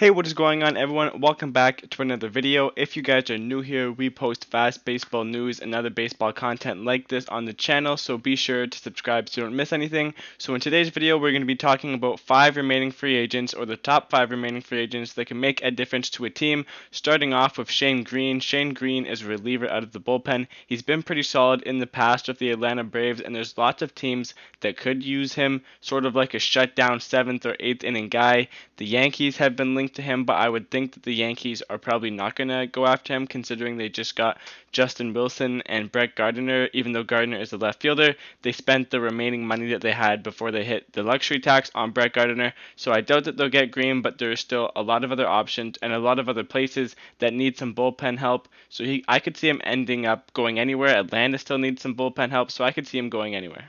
Hey, what is going on, everyone? Welcome back to another video. If you guys are new here, we post fast baseball news and other baseball content like this on the channel, so be sure to subscribe so you don't miss anything. So in today's video, we're going to be talking about 5 remaining free agents, or the top 5 remaining free agents that can make a difference to a team, starting off with Shane Green. Shane Green is a reliever out of the bullpen. He's been pretty solid in the past with the Atlanta Braves, and there's lots of teams that could use him, sort of like a shutdown 7th or 8th inning guy. The Yankees have been linked to him, but I would think that the Yankees are probably not going to go after him, considering they just got Justin Wilson and Brett Gardner. Even though Gardner is a left fielder, they spent the remaining money that they had before they hit the luxury tax on Brett Gardner. So I doubt that they'll get Green, but there's still a lot of other options and a lot of other places that need some bullpen help. So I could see him ending up going anywhere. Atlanta still needs some bullpen help, so I could see him going anywhere.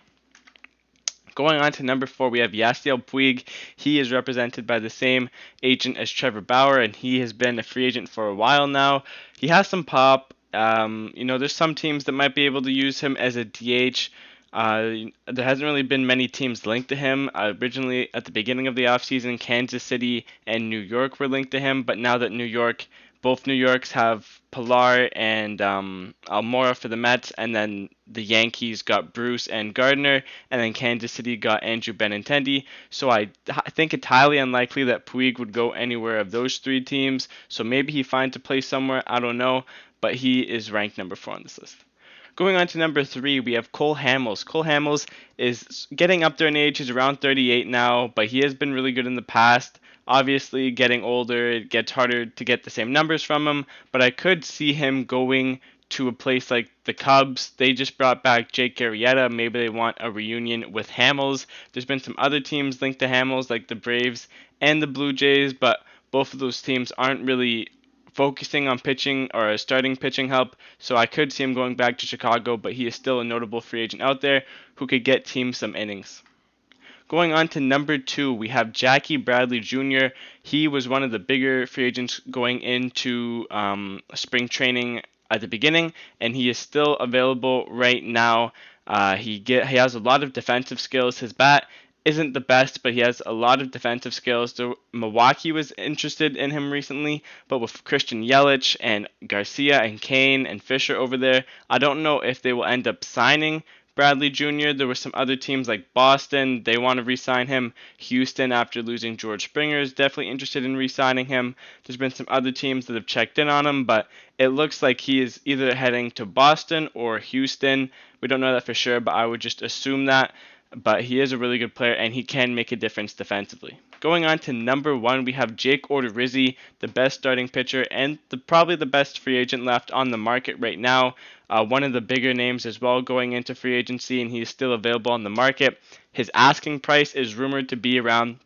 Going on to number 4, we have Yasiel Puig. He is represented by the same agent as Trevor Bauer, and he has been a free agent for a while now. He has some pop. There's some teams that might be able to use him as a DH. There hasn't really been many teams linked to him. Originally, at the beginning of the offseason, Kansas City and New York were linked to him, but now that both New Yorks have Pilar and Almora for the Mets, and then the Yankees got Bruce and Gardner, and then Kansas City got Andrew Benintendi. So I think it's highly unlikely that Puig would go anywhere of those 3 teams. So maybe he finds a place somewhere, I don't know, but he is ranked number 4 on this list. Going on to number 3, we have Cole Hamills. Cole Hamills is getting up there in age. He's around 38 now, but he has been really good in the past. Obviously, getting older, it gets harder to get the same numbers from him, but I could see him going to a place like the Cubs. They just brought back Jake Arrieta. Maybe they want a reunion with Hamills. There's been some other teams linked to Hamills, like the Braves and the Blue Jays, but both of those teams aren't really focusing on pitching or starting pitching help, so I could see him going back to Chicago, but he is still a notable free agent out there who could get teams some innings. Going on to number 2, we have Jackie Bradley Jr. He was one of the bigger free agents going into spring training at the beginning, and he is still available right now. He has a lot of defensive skills. His bat isn't the best, but he has a lot of defensive skills. So Milwaukee was interested in him recently, but with Christian Yelich and Garcia and Kane and Fisher over there, I don't know if they will end up signing Bradley Jr. There were some other teams like Boston. They want to re-sign him. Houston, after losing George Springer, is definitely interested in re-signing him. There's been some other teams that have checked in on him, but it looks like he is either heading to Boston or Houston. We don't know that for sure, but I would just assume that. But he is a really good player, and he can make a difference defensively. Going on to number 1, we have Jake Odorizzi, the best starting pitcher and probably the best free agent left on the market right now. One of the bigger names as well going into free agency, and he's still available on the market. His asking price is rumored to be around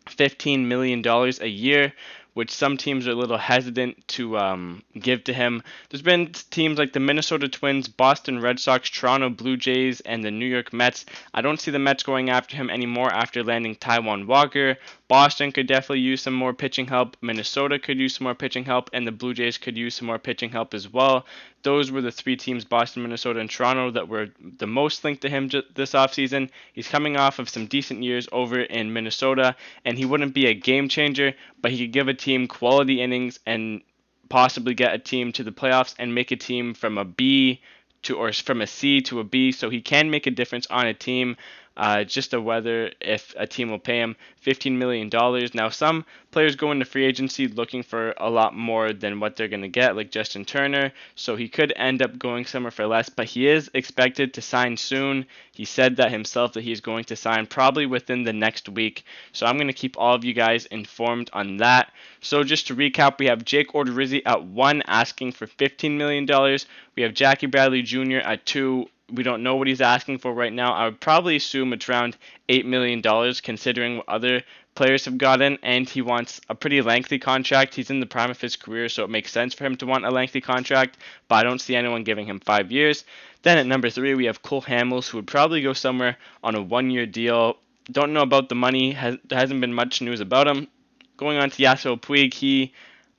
$15 million a year, which some teams are a little hesitant to give to him. There's been teams like the Minnesota Twins, Boston Red Sox, Toronto Blue Jays, and the New York Mets. I don't see the Mets going after him anymore after landing Taijuan Walker. Boston could definitely use some more pitching help. Minnesota could use some more pitching help, and the Blue Jays could use some more pitching help as well. Those were the 3 teams, Boston, Minnesota, and Toronto, that were the most linked to him this offseason. He's coming off of some decent years over in Minnesota, and he wouldn't be a game changer, but he could give a team quality innings and possibly get a team to the playoffs and make a team from a B to, or from a C to a B, so he can make a difference on a team. Just a whether if a team will pay him $15 million. Now, some players go into free agency looking for a lot more than what they're going to get, like Justin Turner, so he could end up going somewhere for less, but he is expected to sign soon. He said that himself, that he's going to sign probably within the next week, so I'm going to keep all of you guys informed on that. So just to recap, we have Jake Odorizzi at 1, asking for $15 million. We have Jackie Bradley Jr. at 2. We don't know what he's asking for right now. I would probably assume it's around $8 million, considering what other players have gotten, and he wants a pretty lengthy contract. He's in the prime of his career, so it makes sense for him to want a lengthy contract, but I don't see anyone giving him 5 years. Then at number 3, we have Cole Hamills, who would probably go somewhere on a 1-year deal. Don't know about the money. There hasn't been much news about him. Going on to Yasiel Puig,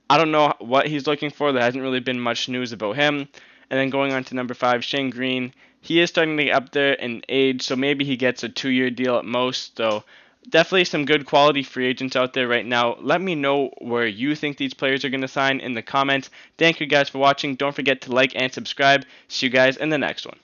I don't know what he's looking for. There hasn't really been much news about him. And then going on to number 5, Shane Green. He is starting to get up there in age, so maybe he gets a 2-year deal at most, though definitely some good quality free agents out there right now. Let me know where you think these players are going to sign in the comments. Thank you guys for watching. Don't forget to like and subscribe. See you guys in the next one.